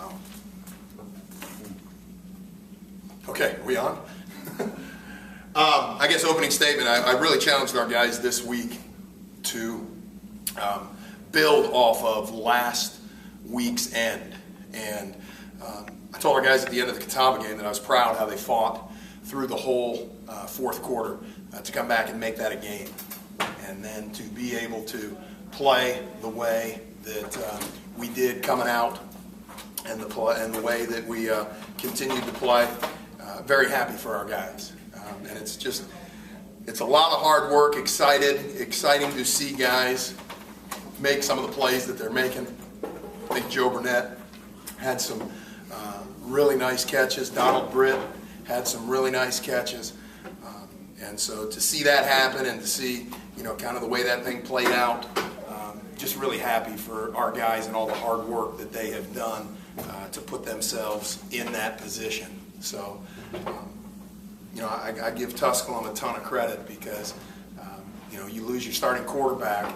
So, okay, are we on? I guess opening statement, I really challenged our guys this week to build off of last week's end. And I told our guys at the end of the Catawba game that I was proud how they fought through the whole fourth quarter to come back and make that a game. And then to be able to play the way that we did coming out and the way that we continued to play. Very happy for our guys. And it's a lot of hard work, exciting to see guys make some of the plays that they're making. I think Joe Burnett had some really nice catches. Donald Britt had some really nice catches. And so to see that happen and to see, kind of the way that thing played out, just really happy for our guys and all the hard work that they have done to put themselves in that position. So, I give Tusculum a ton of credit because, you lose your starting quarterback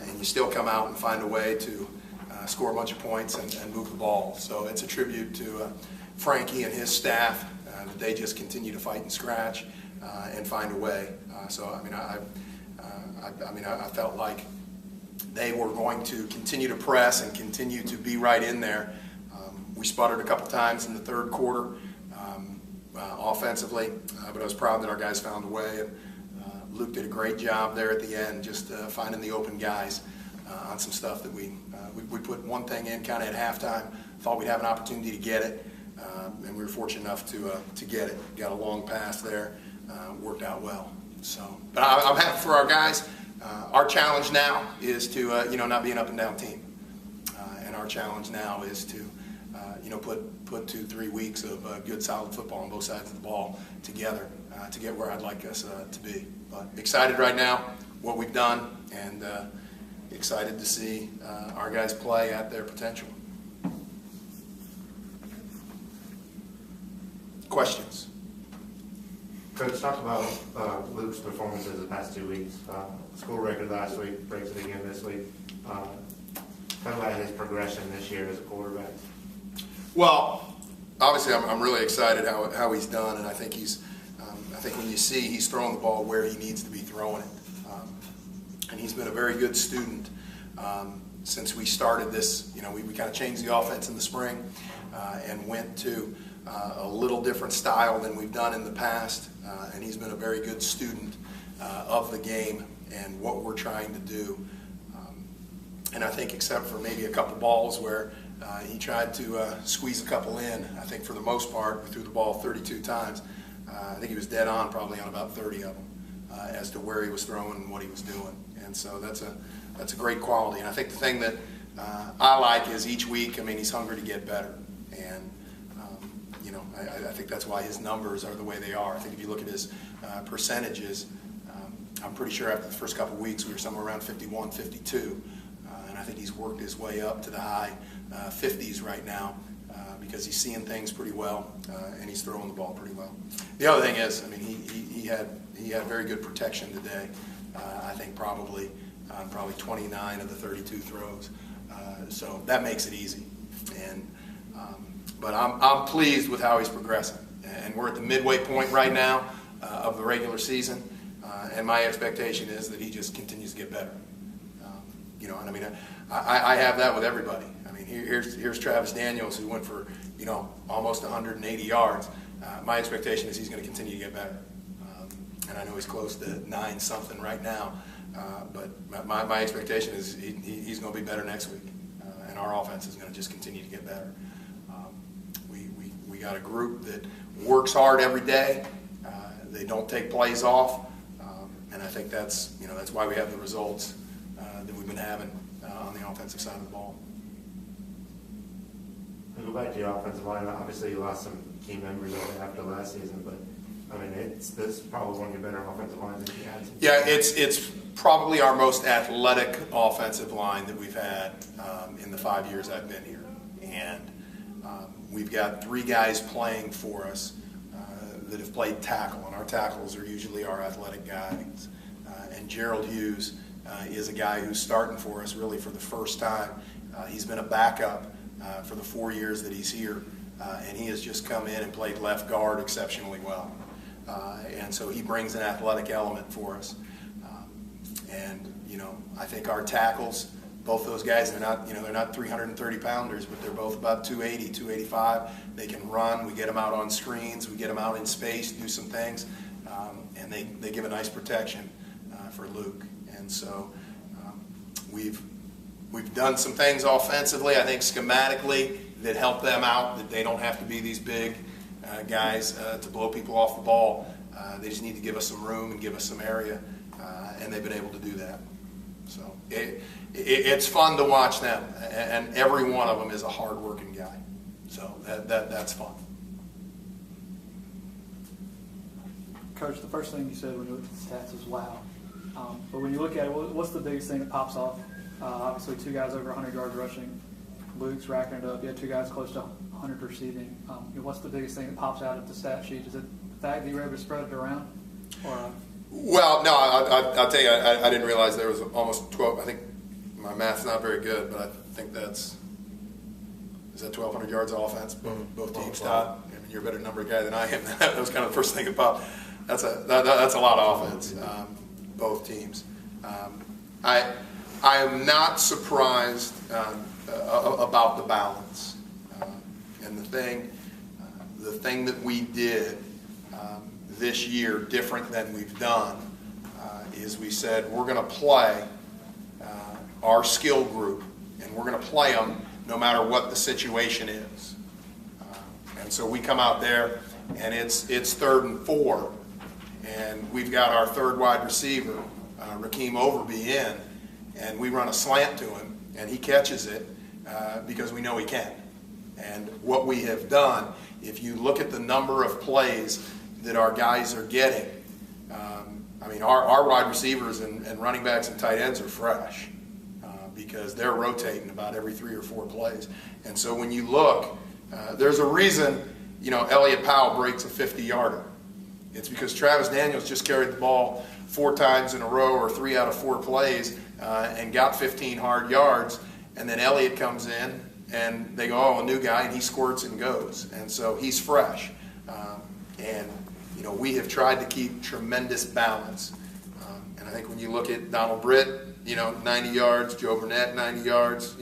and you still come out and find a way to score a bunch of points and move the ball. So it's a tribute to Frankie and his staff that they just continue to fight and scratch and find a way. I felt like they were going to continue to press and continue to be right in there. We sputtered a couple times in the third quarter offensively, but I was proud that our guys found a way. And Luke did a great job there at the end, just finding the open guys on some stuff that we put one thing in kind of at halftime. Thought we'd have an opportunity to get it, and we were fortunate enough to get it. Got a long pass there, worked out well. So, but I'm happy for our guys. Our challenge now is to not be an up and down team, and our challenge now is to put 2-3 weeks of good solid football on both sides of the ball together to get where I'd like us to be. But excited right now what we've done, and excited to see our guys play at their potential. Questions? Coach, talk about Luke's performances the past 2 weeks. School record last week, breaks it again this week. Talk about his progression this year as a quarterback. Well, obviously, I'm really excited how he's done, and I think I think when you see he's throwing the ball where he needs to be throwing it, and he's been a very good student since we started this. We kind of changed the offense in the spring and went to a little different style than we've done in the past, and he's been a very good student of the game and what we're trying to do. And I think except for maybe a couple balls where he tried to squeeze a couple in, I think for the most part, we threw the ball 32 times. I think he was dead on probably on about 30 of them as to where he was throwing and what he was doing. And so that's a great quality. And I think the thing that I like is each week, he's hungry to get better. And, I think that's why his numbers are the way they are. I think if you look at his percentages, I'm pretty sure after the first couple of weeks we were somewhere around 51, 52. And I think he's worked his way up to the high 50s right now because he's seeing things pretty well and he's throwing the ball pretty well. The other thing is, he had very good protection today. I think probably 29 of the 32 throws. So that makes it easy. And but I'm pleased with how he's progressing. And we're at the midway point right now of the regular season. And my expectation is that he just continues to get better. I have that with everybody. Here's Travis Daniels, who went for almost 180 yards. My expectation is he's going to continue to get better. And I know he's close to 9-something right now. But my expectation is he's going to be better next week. And our offense is going to just continue to get better. We got a group that works hard every day. They don't take plays off. And I think that's why we have the results that we've been having on the offensive side of the ball. We'll go back to your offensive line. Obviously, you lost some key members after last season, but this is probably one of your better offensive lines that you had. Yeah, it's probably our most athletic offensive line that we've had in the 5 years I've been here, and we've got 3 guys playing for us that have played tackle, and our tackles are usually our athletic guys. And Gerald Hughes is a guy who's starting for us really for the first time. He's been a backup for the 4 years that he's here, and he has just come in and played left guard exceptionally well. And so he brings an athletic element for us. And I think our tackles, both those guys, they're not 330 pounders, but they're both about 280, 285. They can run. We get them out on screens. We get them out in space, do some things, and they give a nice protection for Luke. And so we've done some things offensively, I think schematically, that help them out, that they don't have to be these big guys to blow people off the ball. They just need to give us some room and give us some area, and they've been able to do that. So it's fun to watch them, and every one of them is a hard-working guy. So that's fun. Coach, the first thing you said when you looked at the stats was wow. But when you look at it, what's the biggest thing that pops off? Obviously, 2 guys over 100 yards rushing. Luke's racking it up. You had 2 guys close to 100 receiving. What's the biggest thing that pops out at the stat sheet? Is it the fact that you were able to spread it around? Or, Well, no, I'll tell you, I didn't realize there was almost 12. I think my math's not very good, but I think is that 1,200 yards of offense, both teams, Todd? I mean, you're a better number guy than I am. That was kind of the first thing that popped. That's a lot of offense, both teams. I am not surprised about the balance. And the thing that we did this year different than we've done is we said we're going to play our skill group, and we're going to play them no matter what the situation is. And so we come out there, and it's 3rd and 4, and we've got our 3rd wide receiver, Rakeem Overby, in, and we run a slant to him, and he catches it because we know he can. And what we have done, if you look at the number of plays that our guys are getting, I mean, our wide receivers and running backs and tight ends are fresh because they're rotating about every 3 or 4 plays. And so when you look, there's a reason, Elliott Powell breaks a 50-yarder. It's because Travis Daniels just carried the ball 4 times in a row or 3 out of 4 plays and got 15 hard yards, and then Elliott comes in and they go, oh, a new guy, and he squirts and goes. And so he's fresh. And we have tried to keep tremendous balance. And I think when you look at Donald Britt, 90 yards, Joe Burnett, 90 yards,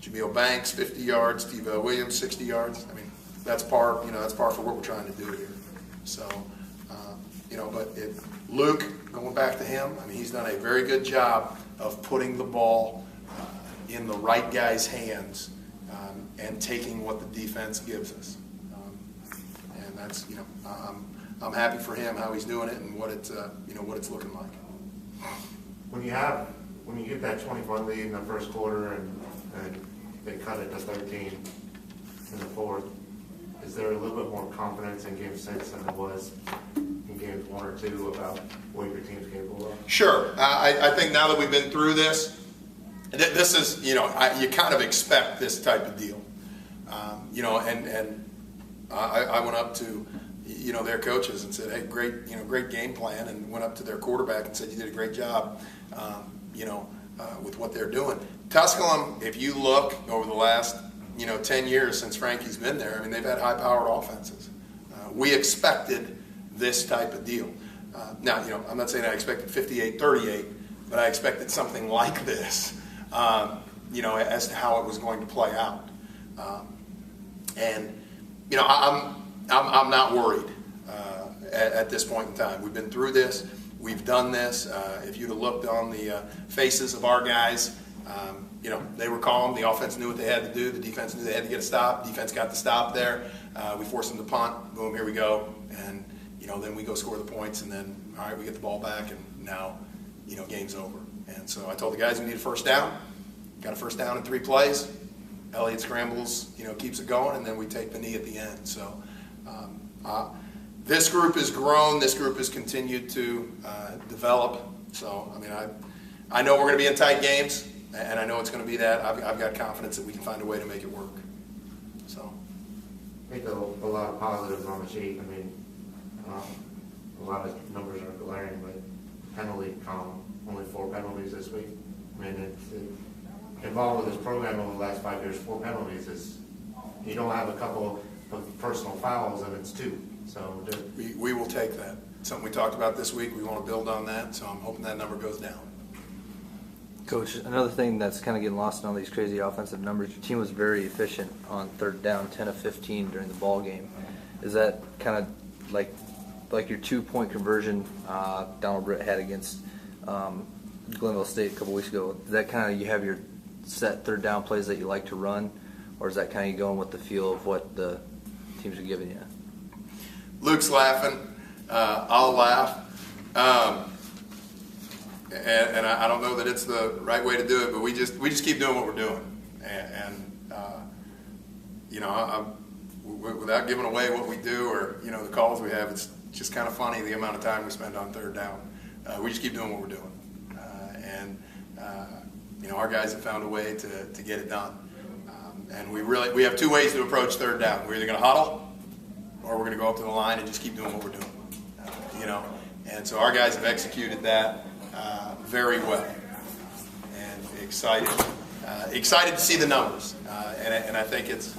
Jameel Banks, 50 yards, Steve Williams, 60 yards. I mean, that's par for what we're trying to do here. So, but Luke, going back to him, I mean, he's done a very good job of putting the ball in the right guy's hands and taking what the defense gives us. And that's, I'm happy for him, how he's doing it and what it's looking like. When you get that 20-point lead in the first quarter and they cut it to 13 in the fourth, is there a little bit more confidence in Game 6 than there was in Games 1 or 2 about what your team's capable of? Sure. I think now that we've been through this is, you kind of expect this type of deal. And I went up to, their coaches and said, hey, great game plan, and went up to their quarterback and said, you did a great job, with what they're doing. Tusculum, if you look over the last, 10 years since Frankie's been there, I mean, they've had high-powered offenses. We expected this type of deal. Now, I'm not saying I expected 58-38, but I expected something like this, as to how it was going to play out. I'm not worried at this point in time. We've been through this. We've done this. If you'd have looked on the faces of our guys, they were calm. The offense knew what they had to do. The defense knew they had to get a stop. Defense got the stop there. We forced them to punt. Boom, here we go. And, then we go score the points, and then, all right, we get the ball back, and now, game's over. And so I told the guys we need a first down. Got a first down in 3 plays. Elliott scrambles, keeps it going, and then we take the knee at the end. So this group has grown. This group has continued to develop. So, I mean, I know we're going to be in tight games, and I know it's going to be that. I've got confidence that we can find a way to make it work. So, I think a lot of positives on the sheet. I mean, a lot of numbers are glaring, but penalty column, only 4 penalties this week. I mean, involved with this program over the last 5 years, 4 penalties is, you don't have a couple of personal fouls and it's 2. So We will take that. Something we talked about this week. We want to build on that, so I'm hoping that number goes down. Coach, another thing that's kind of getting lost in all these crazy offensive numbers, your team was very efficient on third down, 10 of 15 during the ball game. Is that kind of like your 2-point conversion Donald Britt had against Glenville State a couple weeks ago? Is that kind of, you have your set third down plays that you like to run, or is that kind of you going with the feel of what the teams are giving you? Luke's laughing. I'll laugh. And I don't know that it's the right way to do it, but we just keep doing what we're doing. You know, without giving away what we do or, you know, the calls we have, it's just kind of funny the amount of time we spend on third down. We just keep doing what we're doing. You know, our guys have found a way to get it done. And we have 2 ways to approach third down. We're either going to huddle or we're going to go up to the line and just keep doing what we're doing. You know, and so our guys have executed that very well, and excited to see the numbers. And I think it's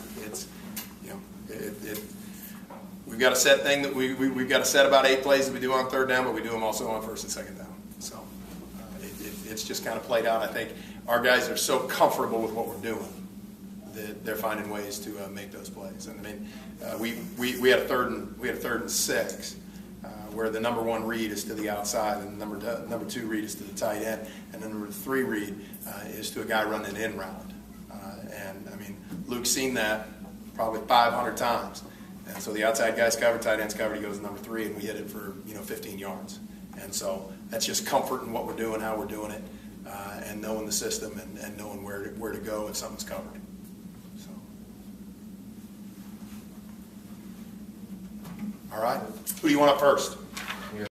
you know, we've got a set thing that we've got a set about 8 plays that we do on third down, but we do them also on first and second down. So it's just kind of played out. I think our guys are so comfortable with what we're doing that they're finding ways to make those plays. And I mean, we had a third and 6. Where the number 1 read is to the outside, and the number 2 read is to the tight end, and the number 3 read is to a guy running an in route. And I mean, Luke's seen that probably 500 times. And so the outside guy's covered, tight end's covered, he goes to number 3, and we hit it for 15 yards. And so that's just comfort in what we're doing, how we're doing it, and knowing the system and knowing where to go if something's covered. So, all right, who do you want up first?